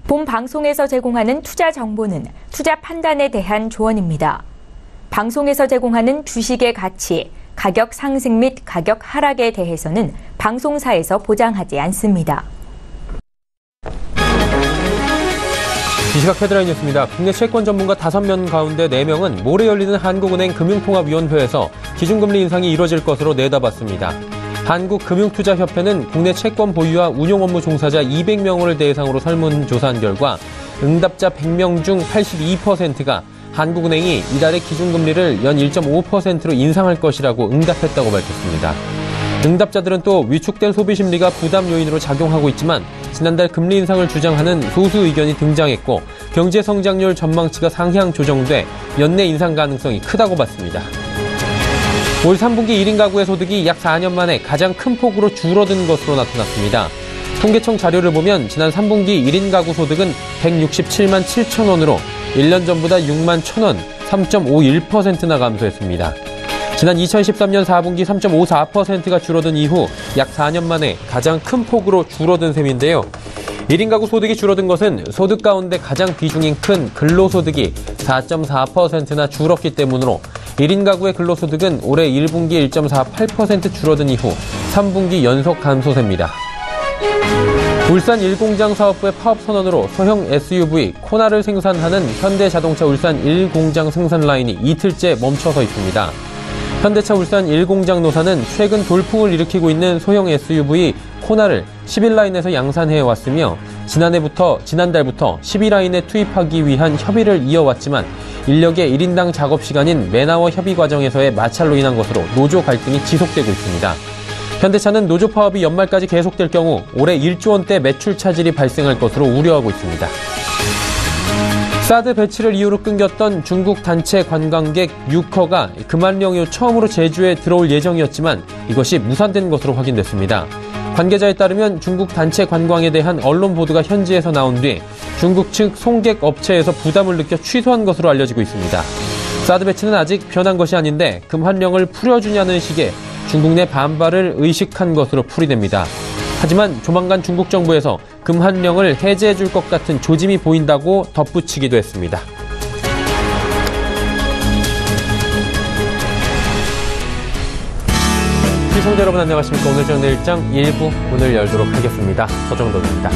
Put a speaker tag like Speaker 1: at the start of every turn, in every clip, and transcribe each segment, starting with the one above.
Speaker 1: 본 방송에서 제공하는 투자 정보는 투자 판단에 대한 조언입니다. 방송에서 제공하는 주식의 가치, 가격 상승 및 가격 하락에 대해서는 방송사에서 보장하지 않습니다.
Speaker 2: 이 시각 헤드라인 뉴스입니다. 국내 채권 전문가 5명 가운데 4명은 모레 열리는 한국은행 금융통합위원회에서 기준금리 인상이 이뤄질 것으로 내다봤습니다. 한국금융투자협회는 국내 채권 보유와 운용 업무 종사자 200명을 대상으로 설문조사한 결과 응답자 100명 중 82%가 한국은행이 이달에 기준금리를 연 1.5%로 인상할 것이라고 응답했다고 밝혔습니다. 응답자들은 또 위축된 소비심리가 부담 요인으로 작용하고 있지만 지난달 금리 인상을 주장하는 소수 의견이 등장했고 경제 성장률 전망치가 상향 조정돼 연내 인상 가능성이 크다고 봤습니다. 올 3분기 1인 가구의 소득이 약 4년 만에 가장 큰 폭으로 줄어든 것으로 나타났습니다. 통계청 자료를 보면 지난 3분기 1인 가구 소득은 167만 7천 원으로 1년 전보다 6만 1천 원, 3.51%나 감소했습니다. 지난 2013년 4분기 3.54%가 줄어든 이후 약 4년 만에 가장 큰 폭으로 줄어든 셈인데요. 1인 가구 소득이 줄어든 것은 소득 가운데 가장 비중이 큰 근로소득이 4.4%나 줄었기 때문으로 1인 가구의 근로소득은 올해 1분기 1.48% 줄어든 이후 3분기 연속 감소세입니다. 울산 1공장 사업부의 파업 선언으로 소형 SUV 코나를 생산하는 현대자동차 울산 1공장 생산 라인이 이틀째 멈춰서 있습니다. 현대차 울산 1공장 노사는 최근 돌풍을 일으키고 있는 소형 SUV 코나를 11라인에서 양산해왔으며 지난달부터 12라인에 투입하기 위한 협의를 이어왔지만 인력의 1인당 작업시간인 맨아워 협의 과정에서의 마찰로 인한 것으로 노조 갈등이 지속되고 있습니다. 현대차는 노조 파업이 연말까지 계속될 경우 올해 1조 원대 매출 차질이 발생할 것으로 우려하고 있습니다. 사드 배치를 이유로 끊겼던 중국 단체 관광객 6허가 금한령 이후 처음으로 제주에 들어올 예정이었지만 이것이 무산된 것으로 확인됐습니다. 관계자에 따르면 중국 단체 관광에 대한 언론 보도가 현지에서 나온 뒤 중국 측 송객 업체에서 부담을 느껴 취소한 것으로 알려지고 있습니다. 사드 배치는 아직 변한 것이 아닌데 금한령을 풀어주냐는 식의 중국 내 반발을 의식한 것으로 풀이됩니다. 하지만 조만간 중국 정부에서 금한령을 해제해줄 것 같은 조짐이 보인다고 덧붙이기도 했습니다. 시청자 여러분 안녕하십니까. 오늘 저녁 내일장 1부 문을 열도록 하겠습니다. 서정덕입니다.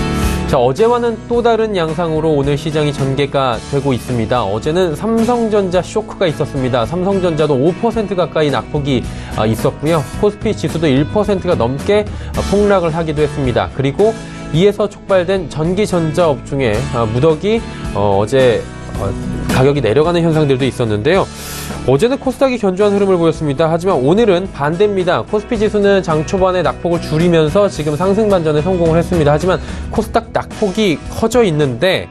Speaker 2: 자, 어제와는 또 다른 양상으로 오늘 시장이 전개가 되고 있습니다. 어제는 삼성전자 쇼크가 있었습니다. 삼성전자도 5% 가까이 낙폭이 있었고요. 코스피 지수도 1%가 넘게 폭락을 하기도 했습니다. 그리고 이에서 촉발된 전기전자 업종의 무더기 어제 가격이 내려가는 현상들도 있었는데요. 어제는 코스닥이 견조한 흐름을 보였습니다. 하지만 오늘은 반대입니다. 코스피 지수는 장 초반에 낙폭을 줄이면서 지금 상승 반전에 성공을 했습니다. 하지만 코스닥 낙폭이 커져 있는데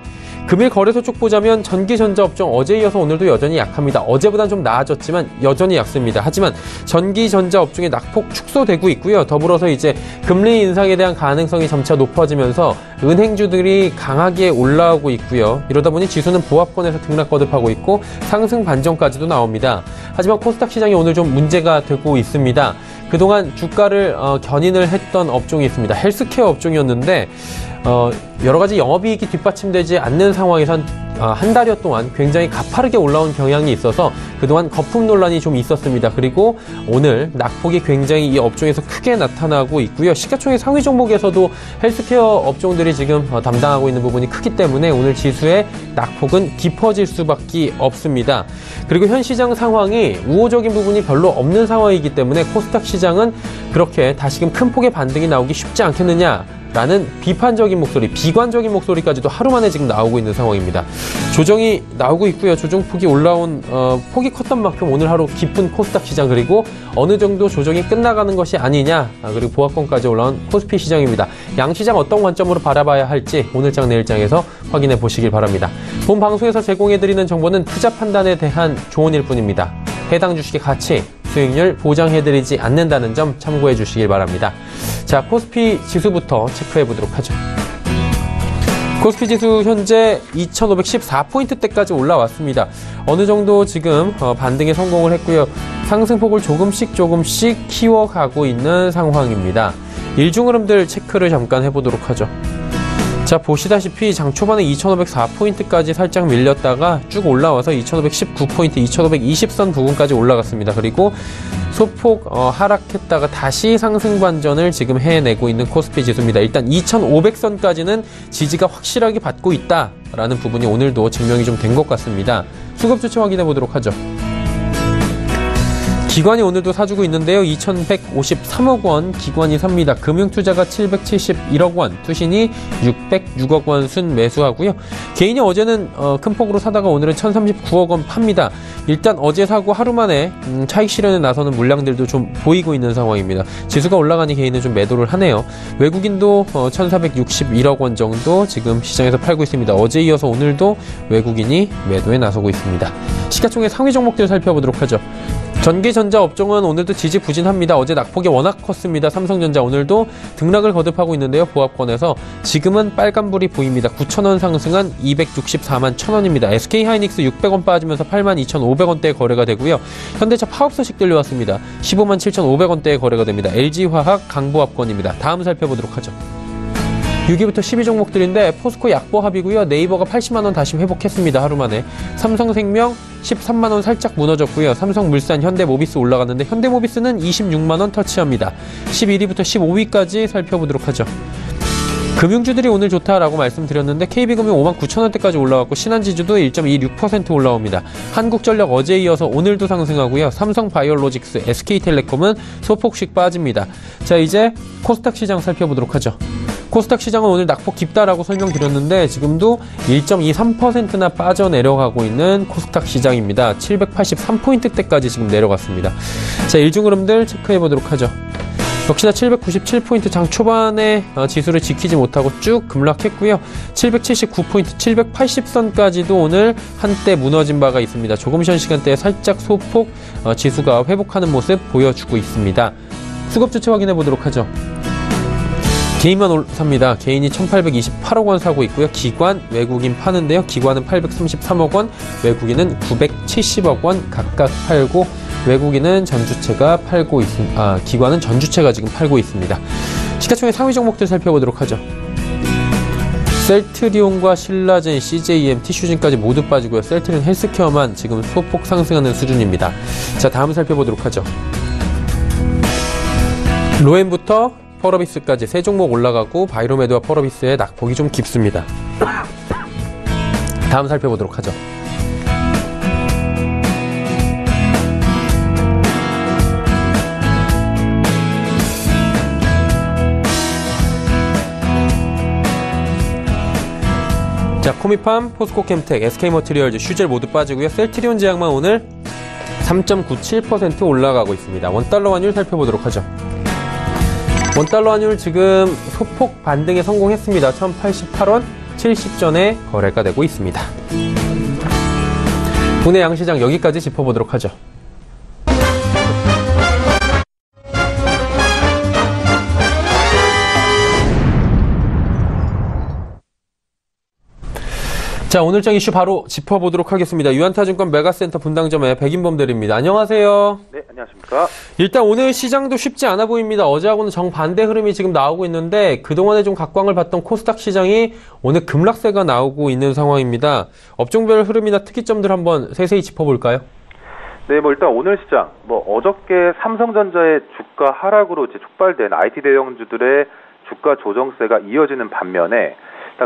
Speaker 2: 금일 거래소 쪽 보자면 전기전자 업종 어제 이어서 오늘도 여전히 약합니다. 어제보다는 좀 나아졌지만 여전히 약습니다. 하지만 전기전자 업종의 낙폭 축소되고 있고요. 더불어서 이제 금리 인상에 대한 가능성이 점차 높아지면서 은행주들이 강하게 올라오고 있고요. 이러다 보니 지수는 보합권에서 등락 거듭하고 있고 상승 반전까지도 나옵니다. 하지만 코스닥 시장이 오늘 좀 문제가 되고 있습니다. 그동안 주가를 견인을 했던 업종이 있습니다. 헬스케어 업종이었는데 여러 가지 영업이익이 뒷받침되지 않는 상황에서 한 달여 동안 굉장히 가파르게 올라온 경향이 있어서 그동안 거품 논란이 좀 있었습니다. 그리고 오늘 낙폭이 굉장히 이 업종에서 크게 나타나고 있고요. 시가총액 상위 종목에서도 헬스케어 업종들이 지금 담당하고 있는 부분이 크기 때문에 오늘 지수의 낙폭은 깊어질 수밖에 없습니다. 그리고 현 시장 상황이 우호적인 부분이 별로 없는 상황이기 때문에 코스닥 시장은 그렇게 다시금 큰 폭의 반등이 나오기 쉽지 않겠느냐 라는 비판적인 목소리, 비관적인 목소리까지도 하루 만에 지금 나오고 있는 상황입니다. 조정이 나오고 있고요. 조정폭이 올라온 폭이 컸던 만큼 오늘 하루 깊은 코스닥 시장 그리고 어느 정도 조정이 끝나가는 것이 아니냐 그리고 보합권까지 올라온 코스피 시장입니다. 양시장 어떤 관점으로 바라봐야 할지 오늘장 내일장에서 확인해 보시길 바랍니다. 본 방송에서 제공해드리는 정보는 투자 판단에 대한 조언일 뿐입니다. 해당 주식의 가치, 수익률 보장해드리지 않는다는 점 참고해 주시길 바랍니다. 자, 코스피 지수부터 체크해 보도록 하죠. 코스피 지수 현재 2514포인트대까지 올라왔습니다. 어느 정도 지금 반등에 성공을 했고요. 상승폭을 조금씩 키워가고 있는 상황입니다. 일중 흐름들 체크를 잠깐 해보도록 하죠. 자, 보시다시피 장 초반에 2,504포인트까지 살짝 밀렸다가 쭉 올라와서 2,519포인트, 2,520선 부근까지 올라갔습니다. 그리고 소폭 하락했다가 다시 상승 반전을 지금 해내고 있는 코스피 지수입니다. 일단 2,500선까지는 지지가 확실하게 받고 있다라는 부분이 오늘도 증명이 좀 된 것 같습니다. 수급 주체 확인해 보도록 하죠. 기관이 오늘도 사주고 있는데요. 2,153억 원 기관이 삽니다. 금융투자가 771억 원, 투신이 606억 원 순 매수하고요. 개인이 어제는 큰 폭으로 사다가 오늘은 1,039억 원 팝니다. 일단 어제 사고 하루 만에 차익 실현에 나서는 물량들도 좀 보이고 있는 상황입니다. 지수가 올라가니 개인은 좀 매도를 하네요. 외국인도 1,461억 원 정도 지금 시장에서 팔고 있습니다. 어제 이어서 오늘도 외국인이 매도에 나서고 있습니다. 시가총액 상위 종목들 살펴보도록 하죠. 전기전자 업종은 오늘도 지지부진합니다. 어제 낙폭이 워낙 컸습니다. 삼성전자 오늘도 등락을 거듭하고 있는데요. 보합권에서 지금은 빨간불이 보입니다. 9,000원 상승한 264만 1,000원입니다. SK하이닉스 600원 빠지면서 82,500원대에 거래가 되고요. 현대차 파업 소식 들려왔습니다. 157,500원대에 7,500원대에 거래가 됩니다. LG화학 강보합권입니다. 다음 살펴보도록 하죠. 6위부터 10위 종목들인데 포스코 약보합이고요. 네이버가 80만원 다시 회복했습니다. 하루 만에. 삼성생명 13만원 살짝 무너졌고요. 삼성물산, 현대모비스 올라갔는데 현대모비스는 26만원 터치합니다. 11위부터 15위까지 살펴보도록 하죠. 금융주들이 오늘 좋다라고 말씀드렸는데 KB금융 59,000원대까지 올라왔고 신한지주도 1.26% 올라옵니다. 한국전력 어제 이어서 오늘도 상승하고요. 삼성바이오로직스, SK텔레콤은 소폭씩 빠집니다. 자, 이제 코스닥 시장 살펴보도록 하죠. 코스닥 시장은 오늘 낙폭 깊다라고 설명드렸는데 지금도 1.23%나 빠져내려가고 있는 코스닥 시장입니다. 783포인트대까지 지금 내려갔습니다. 자, 일중 흐름들 체크해보도록 하죠. 역시나 797포인트 장 초반에 지수를 지키지 못하고 쭉 급락했고요. 779포인트, 780선까지도 오늘 한때 무너진 바가 있습니다. 조금 전 시간대에 살짝 소폭 지수가 회복하는 모습 보여주고 있습니다. 수급 주체 확인해 보도록 하죠. 개인만 삽니다. 개인이 1,828억 원 사고 있고요. 기관, 외국인 파는데요. 기관은 833억 원, 외국인은 970억 원 각각 팔고 외국인은 전주체가 팔고 있습니다. 기관은 전주체가 지금 팔고 있습니다. 시가총액 상위 종목들 살펴보도록 하죠. 셀트리온과 신라젠, CJM, 티슈진까지 모두 빠지고요. 셀트리온 헬스케어만 지금 소폭 상승하는 수준입니다. 자, 다음 살펴보도록 하죠. 로엔부터 펄어비스까지 세 종목 올라가고 바이로메드와 펄어비스의 낙폭이 좀 깊습니다. 다음 살펴보도록 하죠. 자, 코미팜, 포스코캠텍, SK머티리얼즈, 슈젤 모두 빠지고요. 셀트리온 제약만 오늘 3.97% 올라가고 있습니다. 원달러 환율 살펴보도록 하죠. 원달러 환율 지금 소폭 반등에 성공했습니다. 1,088원 70전에 거래가 되고 있습니다. 국내 양시장 여기까지 짚어보도록 하죠. 자, 오늘장 이슈 바로 짚어보도록 하겠습니다. 유한타증권 메가센터 분당점의 백인범 대리입니다. 안녕하세요.
Speaker 3: 네, 안녕하십니까.
Speaker 2: 일단 오늘 시장도 쉽지 않아 보입니다. 어제하고는 정반대 흐름이 지금 나오고 있는데 그동안에 좀 각광을 받던 코스닥 시장이 오늘 급락세가 나오고 있는 상황입니다. 업종별 흐름이나 특이점들 한번 세세히 짚어볼까요?
Speaker 3: 네, 일단 오늘 시장, 어저께 삼성전자의 주가 하락으로 촉발된 IT 대형주들의 주가 조정세가 이어지는 반면에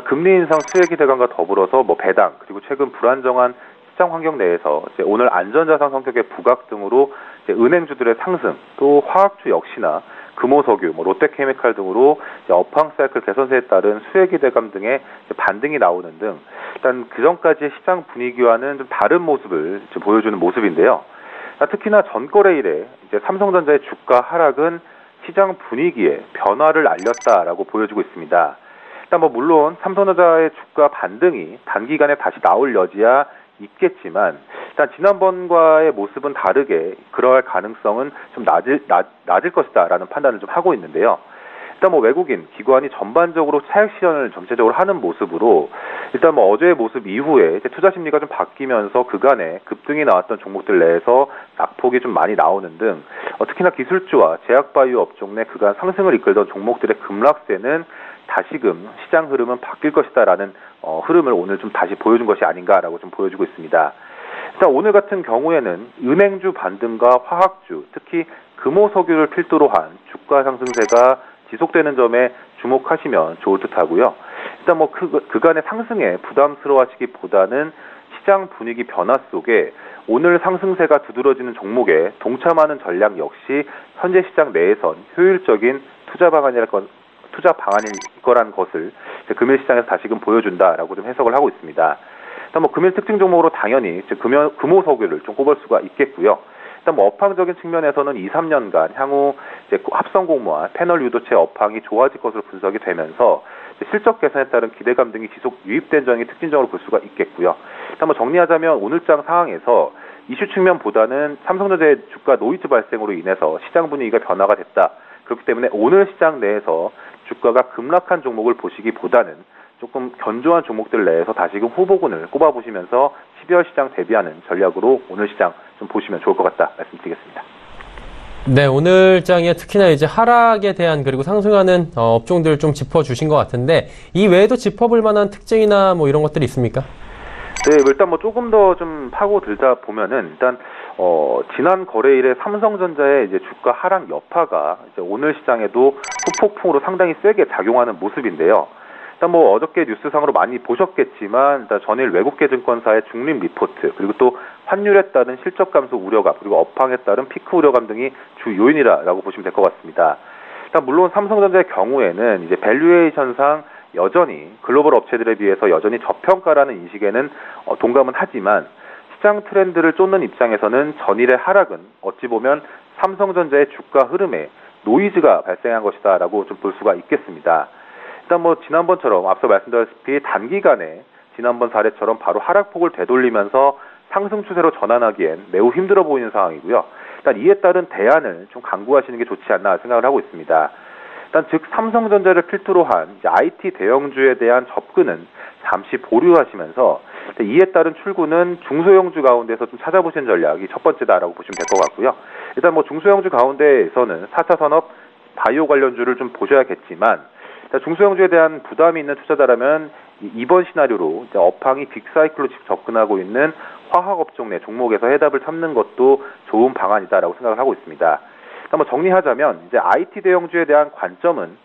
Speaker 3: 금리 인상 수혜 기대감과 더불어서 배당 그리고 최근 불안정한 시장 환경 내에서 오늘 안전자산 성격의 부각 등으로 은행주들의 상승, 또 화학주 역시나 금호석유, 롯데케미칼 등으로 업황 사이클 개선세에 따른 수혜 기대감 등의 반등이 나오는 등 일단 그전까지의 시장 분위기와는 좀 다른 모습을 보여주는 모습인데요. 특히나 전거래 이래 삼성전자의 주가 하락은 시장 분위기에 변화를 알렸다라고 보여주고 있습니다. 일단 물론 삼성전자의 주가 반등이 단기간에 다시 나올 여지야 있겠지만 일단 지난번과의 모습은 다르게 그러할 가능성은 좀 낮을 것이다라는 판단을 좀 하고 있는데요. 일단 외국인 기관이 전반적으로 차익 실현을 전체적으로 하는 모습으로 일단 어제의 모습 이후에 투자 심리가 좀 바뀌면서 그간에 급등이 나왔던 종목들 내에서 낙폭이 좀 많이 나오는 등 특히나 기술주와 제약바이오 업종 내 그간 상승을 이끌던 종목들의 급락세는 다시금 시장 흐름은 바뀔 것이다라는 흐름을 오늘 좀 다시 보여준 것이 아닌가라고 좀 보여주고 있습니다. 일단 오늘 같은 경우에는 은행주 반등과 화학주, 특히 금호석유를 필두로 한 주가 상승세가 지속되는 점에 주목하시면 좋을 듯하고요. 일단 뭐 그간의 상승에 부담스러워하시기보다는 시장 분위기 변화 속에 오늘 상승세가 두드러지는 종목에 동참하는 전략 역시 현재 시장 내에선 효율적인 투자 방안일 거란 것을 금일 시장에서 다시금 보여준다라고 좀 해석을 하고 있습니다. 일단 뭐 금일 특징 종목으로 당연히 금호석유를 좀 꼽을 수가 있겠고요. 일단 뭐 업황적인 측면에서는 2, 3년간 향후 합성 공모와 패널 유도체 업황이 좋아질 것으로 분석이 되면서 실적 개선에 따른 기대감 등이 지속 유입된 점이 특징적으로 볼 수가 있겠고요. 일단 뭐 정리하자면 오늘장 상황에서 이슈 측면보다는 삼성전자의 주가 노이즈 발생으로 인해서 시장 분위기가 변화가 됐다. 그렇기 때문에 오늘 시장 내에서 주가가 급락한 종목을 보시기보다는 조금 견조한 종목들 내에서 다시금 후보군을 꼽아보시면서 12월 시장 대비하는 전략으로 오늘 시장 좀 보시면 좋을 것 같다 말씀드리겠습니다.
Speaker 2: 네, 오늘 장에 특히나 이제 하락에 대한 그리고 상승하는 업종들 좀 짚어주신 것 같은데 이 외에도 짚어볼 만한 특징이나 뭐 이런 것들이 있습니까?
Speaker 3: 네, 일단 뭐 조금 더 좀 파고들다 보면은 일단 지난 거래일에 삼성전자의 이제 주가 하락 여파가 이제 오늘 시장에도 후폭풍으로 상당히 세게 작용하는 모습인데요. 일단 뭐 어저께 뉴스상으로 많이 보셨겠지만 일단 전일 외국계 증권사의 중립 리포트 그리고 또 환율에 따른 실적 감소 우려감 그리고 업황에 따른 피크 우려감 등이 주 요인이라고 보시면 될 것 같습니다. 일단 물론 삼성전자의 경우에는 이제 밸류에이션상 여전히 글로벌 업체들에 비해서 여전히 저평가라는 인식에는 동감은 하지만 시장 트렌드를 쫓는 입장에서는 전일의 하락은 어찌 보면 삼성전자의 주가 흐름에 노이즈가 발생한 것이다라고 좀 볼 수가 있겠습니다. 일단 뭐 지난번처럼 앞서 말씀드렸다시피 단기간에 지난번 사례처럼 바로 하락폭을 되돌리면서 상승 추세로 전환하기엔 매우 힘들어 보이는 상황이고요. 일단 이에 따른 대안을 좀 강구하시는 게 좋지 않나 생각을 하고 있습니다. 일단 즉 삼성전자를 필두로 한 IT 대형주에 대한 접근은 잠시 보류하시면서 이에 따른 출구는 중소형주 가운데서 좀 찾아보시는 전략이 첫 번째다라고 보시면 될 것 같고요. 일단 뭐 중소형주 가운데에서는 4차 산업 바이오 관련주를 좀 보셔야겠지만 중소형주에 대한 부담이 있는 투자자라면 이번 시나리오로 이제 업황이 빅사이클로 접근하고 있는 화학업종 내 종목에서 해답을 찾는 것도 좋은 방안이다라고 생각을 하고 있습니다. 뭐 정리하자면 이제 IT 대형주에 대한 관점은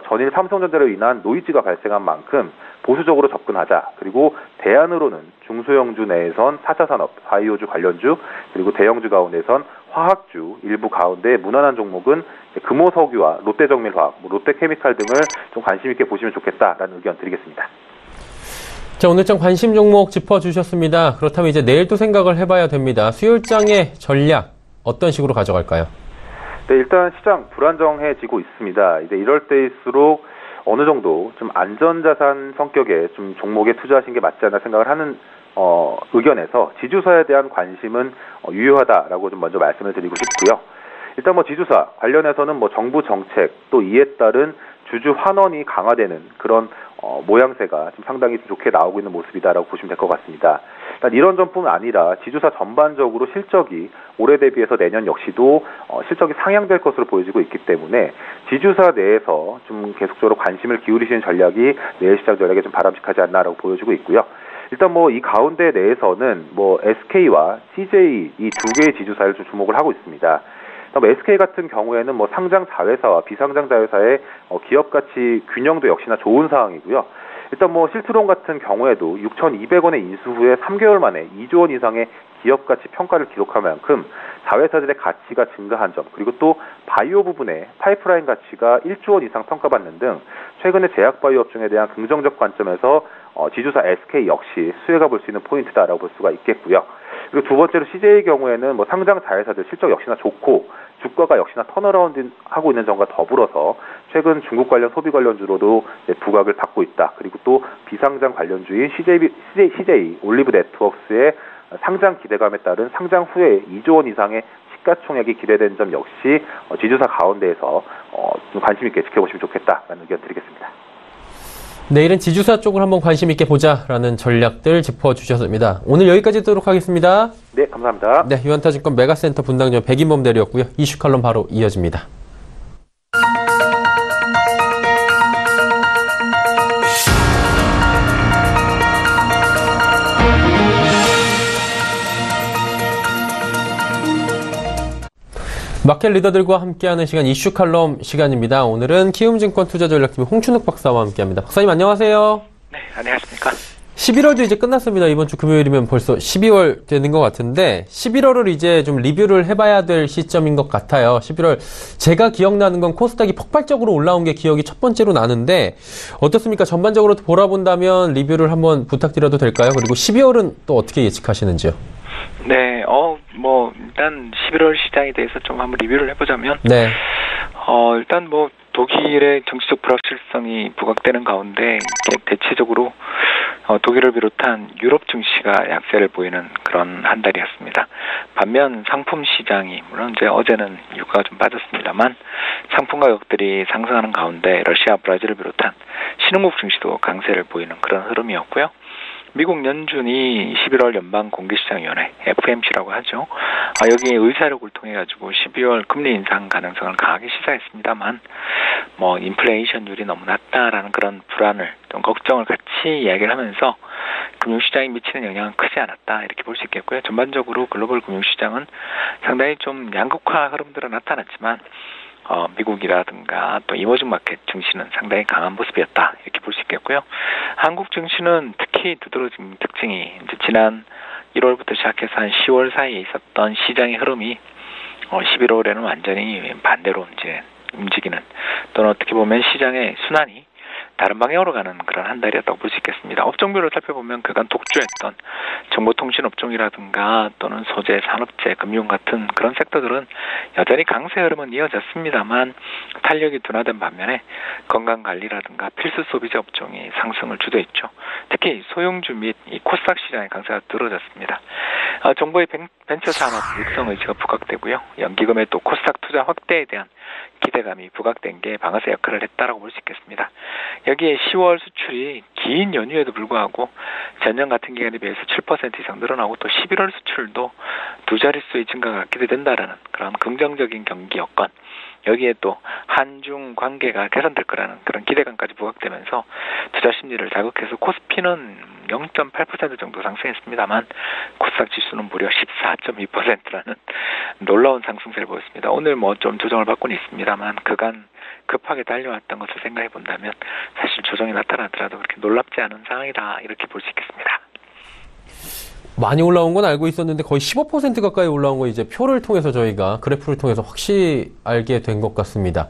Speaker 3: 전일 삼성전자로 인한 노이즈가 발생한 만큼 보수적으로 접근하자. 그리고 대안으로는 중소형주 내에선 4차 산업, 바이오주 관련주, 그리고 대형주 가운데선 화학주 일부 가운데 무난한 종목은 금호석유와 롯데정밀화학, 롯데케미칼 등을 좀 관심 있게 보시면 좋겠다라는 의견 드리겠습니다.
Speaker 2: 자, 오늘장 관심 종목 짚어주셨습니다. 그렇다면 이제 내일 또 생각을 해봐야 됩니다. 수요일장의 전략 어떤 식으로 가져갈까요?
Speaker 3: 네, 일단 시장 불안정해지고 있습니다. 이제 이럴 때일수록 어느 정도 좀 안전자산 성격의 좀 종목에 투자하신 게 맞지 않나 생각을 하는 의견에서 지주사에 대한 관심은 유효하다라고 좀 먼저 말씀을 드리고 싶고요. 일단 뭐 지주사 관련해서는 뭐 정부 정책 또 이에 따른 주주 환원이 강화되는 그런 모양새가 좀 상당히 좋게 나오고 있는 모습이다라고 보시면 될 것 같습니다. 일단 이런 점뿐 아니라 지주사 전반적으로 실적이 올해 대비해서 내년 역시도 실적이 상향될 것으로 보여지고 있기 때문에 지주사 내에서 좀 계속적으로 관심을 기울이시는 전략이 내일 시장 전략에 좀 바람직하지 않나라고 보여지고 있고요. 일단 뭐 이 가운데 내에서는 뭐 SK와 CJ 이 두 개의 지주사를 좀 주목을 하고 있습니다. SK 같은 경우에는 뭐 상장 자회사와 비상장 자회사의 기업 가치 균형도 역시나 좋은 상황이고요. 일단 뭐 실트론 같은 경우에도 6,200원의 인수 후에 3개월 만에 2조 원 이상의 기업 가치 평가를 기록한 만큼 자회사들의 가치가 증가한 점, 그리고 또 바이오 부분의 파이프라인 가치가 1조 원 이상 평가받는 등 최근에 제약 바이오 업종에 대한 긍정적 관점에서 지주사 SK 역시 수혜가 볼 수 있는 포인트다라고 볼 수가 있겠고요. 그리고 두 번째로 CJ의 경우에는 뭐 상장 자회사들 실적 역시나 좋고 주가가 역시나 턴어라운드 하고 있는 점과 더불어서 최근 중국 관련 소비 관련주로도 부각을 받고 있다. 그리고 또 비상장 관련주인 CJ 올리브 네트워크스의 상장 기대감에 따른 상장 후에 2조 원 이상의 시가총액이 기대된 점 역시 지주사 가운데에서 좀 관심 있게 지켜보시면 좋겠다라는 의견 드리겠습니다.
Speaker 2: 내일은 지주사 쪽을 한번 관심 있게 보자라는 전략들 짚어주셨습니다. 오늘 여기까지 듣도록 하겠습니다.
Speaker 3: 네, 감사합니다.
Speaker 2: 네, 유한타증권 메가센터 분당점 백인범 대리였고요. 이슈 칼럼 바로 이어집니다. 마켓 리더들과 함께하는 시간 이슈 칼럼 시간입니다. 오늘은 키움증권 투자전략팀 홍춘욱 박사와 함께합니다. 박사님 안녕하세요.
Speaker 4: 네, 안녕하십니까.
Speaker 2: 11월도 이제 끝났습니다. 이번 주 금요일이면 벌써 12월 되는 것 같은데 11월을 이제 좀 리뷰를 해봐야 될 시점인 것 같아요. 11월 제가 기억나는 건 코스닥이 폭발적으로 올라온 게 기억이 첫 번째로 나는데 어떻습니까? 전반적으로 돌아본다면 리뷰를 한번 부탁드려도 될까요? 그리고 12월은 또 어떻게 예측하시는지요?
Speaker 4: 네, 일단 11월 시장에 대해서 좀 한번 리뷰를 해보자면,
Speaker 2: 네.
Speaker 4: 일단 독일의 정치적 불확실성이 부각되는 가운데, 이게 대체적으로 독일을 비롯한 유럽 증시가 약세를 보이는 그런 한 달이었습니다. 반면 상품 시장이, 물론 이제 어제는 유가가 좀 빠졌습니다만, 상품 가격들이 상승하는 가운데 러시아, 브라질을 비롯한 신흥국 증시도 강세를 보이는 그런 흐름이었고요. 미국 연준이 11월 연방공개시장위원회 FOMC라고 하죠. 여기에 의사록을 통해 가지고 12월 금리 인상 가능성을 강하게 시사했습니다만, 인플레이션율이 너무 낮다라는 그런 불안을 좀 걱정을 같이 이야기를 하면서 금융시장에 미치는 영향은 크지 않았다 이렇게 볼 수 있겠고요. 전반적으로 글로벌 금융시장은 상당히 좀 양극화 흐름들은 나타났지만. 미국이라든가 또 이머징 마켓 증시는 상당히 강한 모습이었다 이렇게 볼 수 있겠고요. 한국 증시는 특히 두드러진 특징이 이제 지난 1월부터 시작해서 한 10월 사이에 있었던 시장의 흐름이 11월에는 완전히 반대로 움직이는 또는 어떻게 보면 시장의 순환이 다른 방향으로 가는 그런 한 달이었다고 볼 수 있겠습니다. 업종별로 살펴보면 그간 독주했던 정보통신 업종이라든가 또는 소재, 산업재, 금융 같은 그런 섹터들은 여전히 강세 흐름은 이어졌습니다만 탄력이 둔화된 반면에 건강관리라든가 필수 소비재 업종이 상승을 주도했죠. 특히 소형주 및 이 코스닥 시장의 강세가 늘어졌습니다. 정부의 벤처 산업 육성 의지가 부각되고요. 연기금의 또 코스닥 투자 확대에 대한 기대감이 부각된 게 방아쇠 역할을 했다라고 볼 수 있겠습니다. 여기에 10월 수출이 긴 연휴에도 불구하고 전년 같은 기간에 비해서 7% 이상 늘어나고 또 11월 수출도 두 자릿수의 증가가 기대된다라는 그런 긍정적인 경기 여건, 여기에 또 한중 관계가 개선될 거라는 그런 기대감까지 부각되면서 투자 심리를 자극해서 코스피는 0.8% 정도 상승했습니다만 코스닥 지수는 무려 14.2%라는 놀라운 상승세를 보였습니다. 오늘 좀 조정을 받고는 있습니다만 그간 급하게 달려왔던 것을 생각해 본다면 사실 조정이 나타나더라도 그렇게 놀랍지 않은 상황이다 이렇게 볼 수 있겠습니다.
Speaker 2: 많이 올라온 건 알고 있었는데 거의 15% 가까이 올라온 거 이제 표를 통해서 저희가 그래프를 통해서 확실히 알게 된 것 같습니다.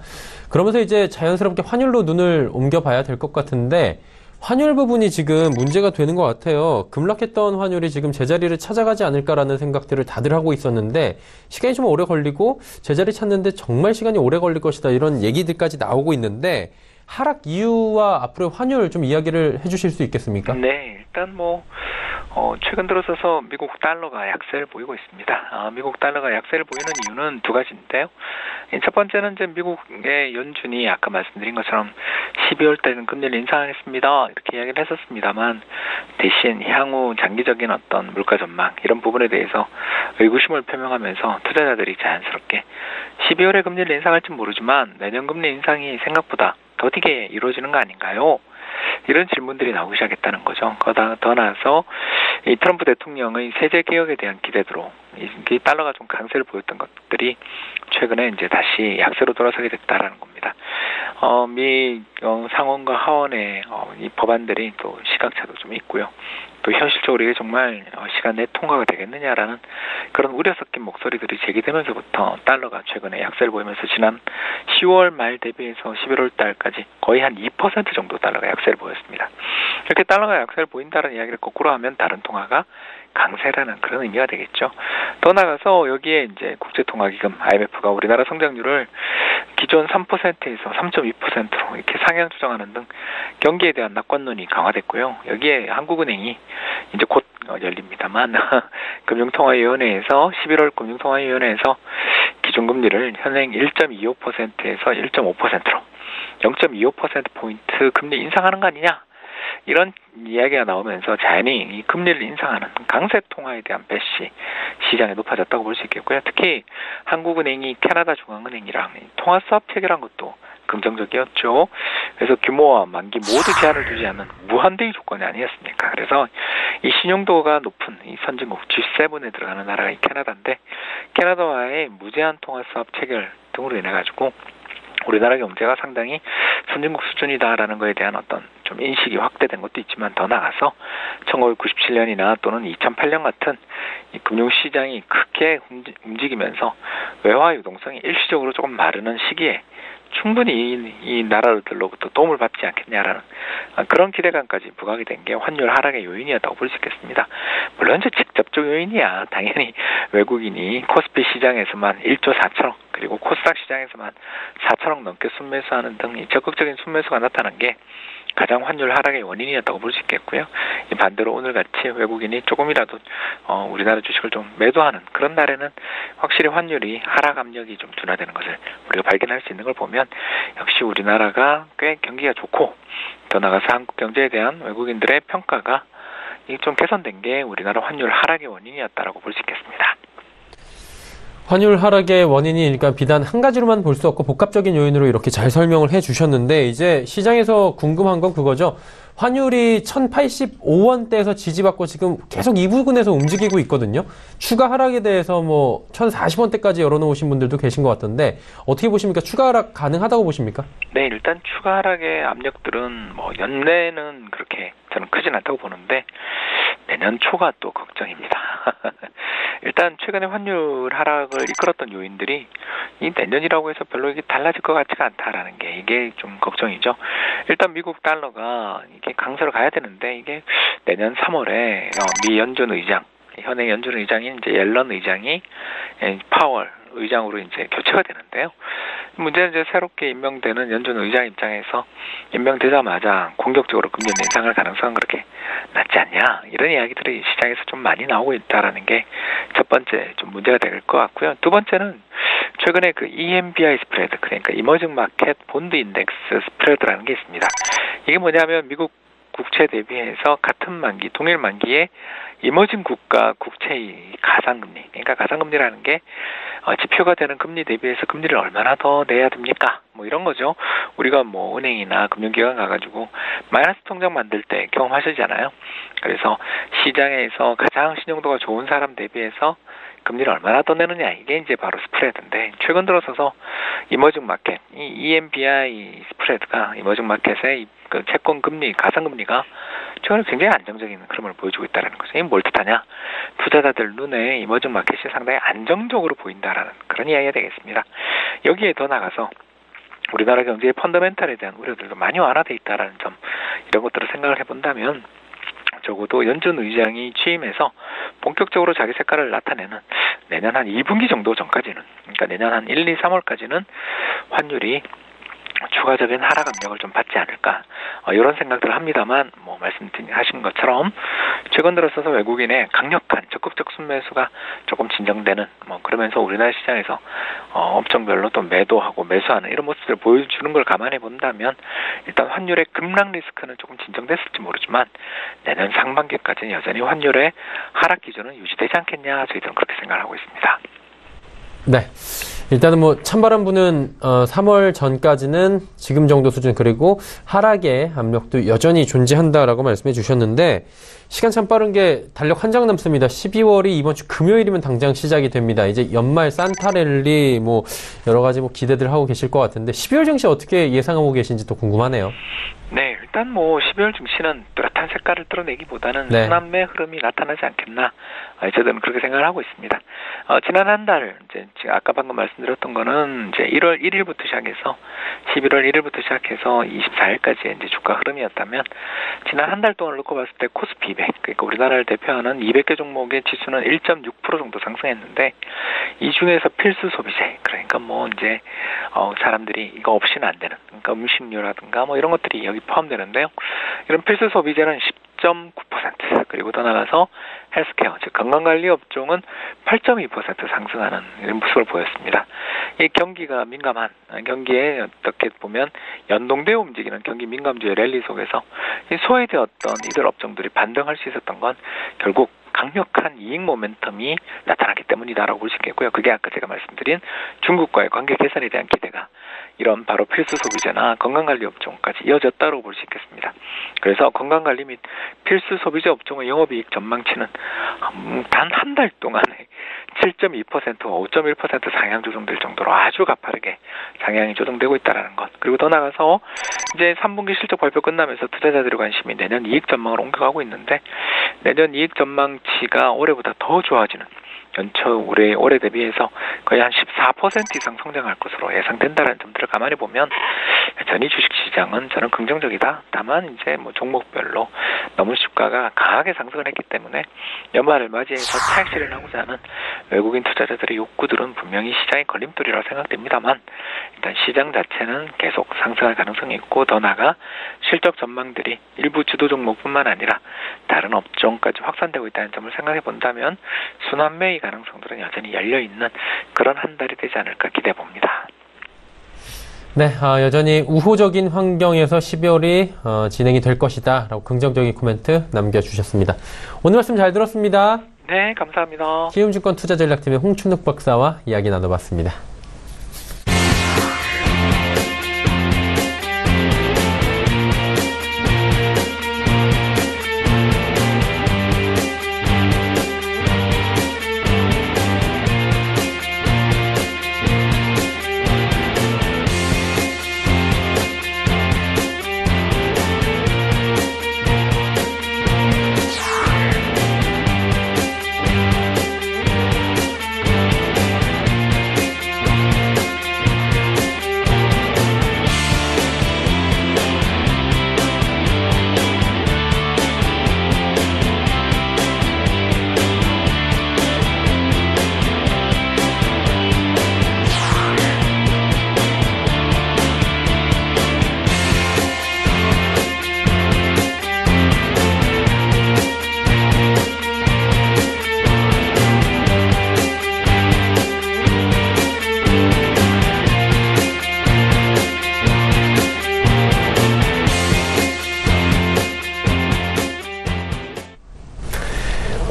Speaker 2: 그러면서 이제 자연스럽게 환율로 눈을 옮겨봐야 될 것 같은데 환율 부분이 지금 문제가 되는 것 같아요. 급락했던 환율이 지금 제자리를 찾아가지 않을까라는 생각들을 다들 하고 있었는데 시간이 좀 오래 걸리고 제자리 찾는데 정말 시간이 오래 걸릴 것이다 이런 얘기들까지 나오고 있는데 하락 이유와 앞으로의 환율 좀 이야기를 해주실 수 있겠습니까?
Speaker 4: 네, 일단 최근 들어서서 미국 달러가 약세를 보이고 있습니다. 미국 달러가 약세를 보이는 이유는 두 가지인데요. 첫 번째는 이제 미국의 연준이 아까 말씀드린 것처럼 12월 달에는 금리를 인상하겠습니다 이렇게 이야기를 했었습니다만 대신 향후 장기적인 어떤 물가 전망 이런 부분에 대해서 의구심을 표명하면서 투자자들이 자연스럽게 12월에 금리를 인상할지 모르지만 내년 금리 인상이 생각보다 더디게 이루어지는 거 아닌가요? 이런 질문들이 나오기 시작했다는 거죠. 더 나아서 이 트럼프 대통령의 세제 개혁에 대한 기대로 이 달러가 좀 강세를 보였던 것들이 최근에 이제 다시 약세로 돌아서게 됐다라는 겁니다. 미 상원과 하원의 이 법안들이 또 시각차도 좀 있고요. 또 현실적으로 이게 정말 시간 내에 통과가 되겠느냐라는 그런 우려 섞인 목소리들이 제기되면서부터 달러가 최근에 약세를 보이면서 지난 10월 말 대비해서 11월 달까지 거의 한 2% 정도 달러가 약세를 보였습니다. 이렇게 달러가 약세를 보인다는 이야기를 거꾸로 하면 다른 통화가 강세라는 그런 의미가 되겠죠. 더 나아가서 여기에 이제 국제통화기금 IMF가 우리나라 성장률을 기존 3%에서 3.2%로 이렇게 상향 조정하는 등 경기에 대한 낙관론이 강화됐고요. 여기에 한국은행이 이제 곧 열립니다만 금융통화위원회에서 11월 금융통화위원회에서 기준금리를 현행 1.25%에서 1.5%로 0.25%포인트 금리 인상하는 거 아니냐? 이런 이야기가 나오면서 자연히 이 금리를 인상하는 강세 통화에 대한 배시 시장에 높아졌다고 볼 수 있겠고요. 특히 한국은행이 캐나다 중앙은행이랑 통화 수합 체결한 것도 긍정적이었죠. 그래서 규모와 만기 모두 제한을 두지 않는 무한대의 조건이 아니었습니까? 그래서 이 신용도가 높은 이 선진국 G7에 들어가는 나라가 이 캐나다인데, 캐나다와의 무제한 통화 사업 체결 등으로 인해 가지고 우리나라 경제가 상당히 선진국 수준이다라는 것에 대한 어떤 좀 인식이 확대된 것도 있지만, 더 나아가서 1997년이나 또는 2008년 같은 이 금융시장이 크게 움직이면서 외화 유동성이 일시적으로 조금 마르는 시기에 충분히 이 나라들로부터 도움을 받지 않겠냐라는 그런 기대감까지 부각이 된 게 환율 하락의 요인이었다고 볼 수 있겠습니다. 물론 직접적 요인이야. 당연히 외국인이 코스피 시장에서만 1조 4천억, 그리고 코스닥 시장에서만 4천억 넘게 순매수하는 등 이 적극적인 순매수가 나타난 게 가장 환율 하락의 원인이었다고 볼 수 있겠고요. 반대로 오늘같이 외국인이 조금이라도 우리나라 주식을 좀 매도하는 그런 날에는 확실히 환율이 하락 압력이 좀 둔화되는 것을 우리가 발견할 수 있는 걸 보면, 역시 우리나라가 꽤 경기가 좋고, 더 나아가서 한국 경제에 대한 외국인들의 평가가 좀 개선된 게 우리나라 환율 하락의 원인이었다라고 볼 수 있겠습니다.
Speaker 2: 환율 하락의 원인이 그러니까 비단 한 가지로만 볼 수 없고 복합적인 요인으로 이렇게 잘 설명을 해주셨는데, 이제 시장에서 궁금한 건 그거죠. 환율이 1085원대에서 지지받고 지금 계속 이 부근에서 움직이고 있거든요. 추가 하락에 대해서 1040원대까지 열어놓으신 분들도 계신 것 같던데, 어떻게 보십니까? 추가 하락 가능하다고 보십니까?
Speaker 4: 네, 일단 추가 하락의 압력들은 연내는 그렇게 저는 크진 않다고 보는데, 내년 초가 또 걱정입니다. 일단 최근에 환율 하락을 이끌었던 요인들이 이 내년이라고 해서 별로 이게 달라질 것 같지가 않다라는 게, 이게 좀 걱정이죠. 일단 미국 달러가 이게 강세로 가야 되는데, 이게 내년 3월에 미 연준 의장, 현행 연준 의장인 이제 옐런 의장이 파월 의장으로 이제 교체가 되는데요. 문제는 이제 새롭게 임명되는 연준 의장 입장에서 임명되자마자 공격적으로 금리 인상할 가능성은 그렇게 낮지 않냐, 이런 이야기들이 시장에서 좀 많이 나오고 있다라는 게 첫 번째 좀 문제가 될 것 같고요. 두 번째는 최근에 그 EMBI 스프레드, 그러니까 이머징 마켓 본드 인덱스 스프레드라는 게 있습니다. 이게 뭐냐면 미국 국채 대비해서 같은 만기, 동일 만기에 이머징 국가 국채의 가상금리, 그러니까 가상금리라는 게 지표가 되는 금리 대비해서 금리를 얼마나 더 내야 됩니까? 이런 거죠. 우리가 은행이나 금융기관 가가지고 마이너스 통장 만들 때 경험하시잖아요. 그래서 시장에서 가장 신용도가 좋은 사람 대비해서 금리를 얼마나 더 내느냐, 이게 이제 바로 스프레드인데, 최근 들어서서 이머징 마켓, 이 EMBI 스프레드가 이머징 마켓의 그 채권 금리, 가상 금리가 최근에 굉장히 안정적인 흐름을 보여주고 있다는 거죠. 이게 뭘 뜻하냐? 투자자들 눈에 이머징 마켓이 상당히 안정적으로 보인다라는 그런 이야기가 되겠습니다. 여기에 더 나가서 우리나라 경제의 펀더멘탈에 대한 우려들도 많이 완화돼 있다라는 점, 이런 것들을 생각을 해본다면, 적어도 연준 의장이 취임해서 본격적으로 자기 색깔을 나타내는 내년 한 2분기 정도 전까지는, 그러니까 내년 한 1, 2, 3월까지는 환율이 추가적인 하락 압력을 좀 받지 않을까, 이런 생각들을 합니다만, 말씀하신 것처럼 최근 들어서서 외국인의 강력한 적극적 순매수가 조금 진정되는, 그러면서 우리나라 시장에서 업종별로 또 매도하고 매수하는 이런 모습을 보여주는 걸 감안해 본다면, 일단 환율의 급락 리스크는 조금 진정됐을지 모르지만 내년 상반기까지는 여전히 환율의 하락 기조는 유지되지 않겠냐, 저희들은 그렇게 생각을 하고 있습니다.
Speaker 2: 네. 일단은 찬바람 부는 3월 전까지는 지금 정도 수준, 그리고 하락의 압력도 여전히 존재한다라고 말씀해 주셨는데, 시간 참 빠른 게 달력 한 장 남습니다. 12월이 이번 주 금요일이면 당장 시작이 됩니다. 이제 연말 산타랠리 여러 가지 기대들 하고 계실 것 같은데, 12월 증시 어떻게 예상하고 계신지 또 궁금하네요.
Speaker 4: 네, 일단 12월 증시는 뚜렷한 색깔을 드러내기보다는 순환매 흐름이 나타나지 않겠나, 저는 그렇게 생각을 하고 있습니다. 지난 한 달, 이제 아까 방금 말씀드렸던 거는 이제 1월 1일부터 시작해서 11월 1일부터 시작해서 24일까지의 이제 주가 흐름이었다면, 지난 한 달 동안 놓고 봤을 때 코스피 200, 그러니까 우리나라를 대표하는 200개 종목의 지수는 1.6% 정도 상승했는데, 이 중에서 필수 소비재, 그러니까 이제 사람들이 이거 없이는 안 되는, 그러니까 음식료라든가 이런 것들이 여기 포함되는데요. 이런 필수 소비재는 10.9%, 그리고 더 나가서 헬스케어, 즉 건강관리 업종은 8.2% 상승하는 이런 모습을 보였습니다. 이 경기가 민감한, 경기에 어떻게 보면 연동되어 움직이는 경기 민감주의 랠리 속에서 소외되었던 이들 업종들이 반등할 수 있었던 건 결국 강력한 이익 모멘텀이 나타났기 때문이다라고 볼 수 있겠고요. 그게 아까 제가 말씀드린 중국과의 관계 개선에 대한 기대가 이런 바로 필수 소비재나 건강관리 업종까지 이어졌다고 볼 수 있겠습니다. 그래서 건강관리 및 필수 소비재 업종의 영업이익 전망치는 단 한 달 동안에 7.2%와 5.1% 상향 조정될 정도로 아주 가파르게 상향이 조정되고 있다는 것. 그리고 더 나아가서 이제 3분기 실적 발표 끝나면서 투자자들의 관심이 내년 이익 전망을 옮겨가고 있는데 내년 이익 전망치가 올해보다 더 좋아지는 연초 올해 대비해서 거의 한 14% 이상 성장할 것으로 예상된다는 점들을 감안해 보면 여전히 주식시장은 저는 긍정적이다. 다만 이제 뭐 종목별로 너무 주가가 강하게 상승을 했기 때문에 연말을 맞이해서 차익 실현하고자 하는 외국인 투자자들의 욕구들은 분명히 시장의 걸림돌이라고 생각됩니다만 일단 시장 자체는 계속 상승할 가능성이 있고 더 나아가 실적 전망들이 일부 주도 종목뿐만 아니라 다른 업종까지 확산되고 있다는 점을 생각해 본다면 순환 매입 가능성들은 여전히 열려있는 그런 한 달이 되지 않을까 기대해 봅니다.
Speaker 2: 네, 여전히 우호적인 환경에서 12월이 진행이 될 것이다 라고 긍정적인 코멘트 남겨주셨습니다. 오늘 말씀 잘 들었습니다.
Speaker 4: 네, 감사합니다.
Speaker 2: 키움증권 투자전략팀의 홍춘욱 박사와 이야기 나눠봤습니다.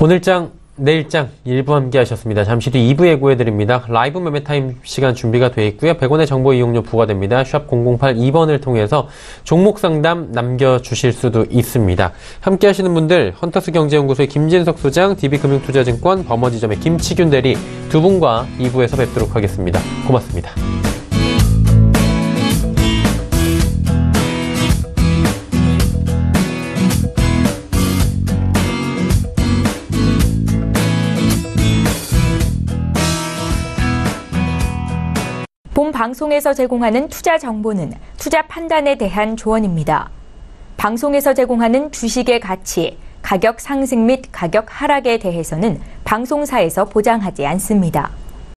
Speaker 2: 오늘장, 내일장 일부 함께 하셨습니다. 잠시 뒤 2부 예고해드립니다. 라이브 매매타임 시간 준비가 되어 있고요. 100원의 정보 이용료 부과됩니다. 샵 0082번을 통해서 종목 상담 남겨주실 수도 있습니다. 함께 하시는 분들 헌터스 경제연구소의 김진석 소장, DB금융투자증권 범어지점의 김치균 대리 두 분과 2부에서 뵙도록 하겠습니다. 고맙습니다.
Speaker 1: 본 방송에서 제공하는 투자 정보는 투자 판단에 대한 조언입니다. 방송에서 제공하는 주식의 가치, 가격 상승 및 가격 하락에 대해서는 방송사에서 보장하지 않습니다.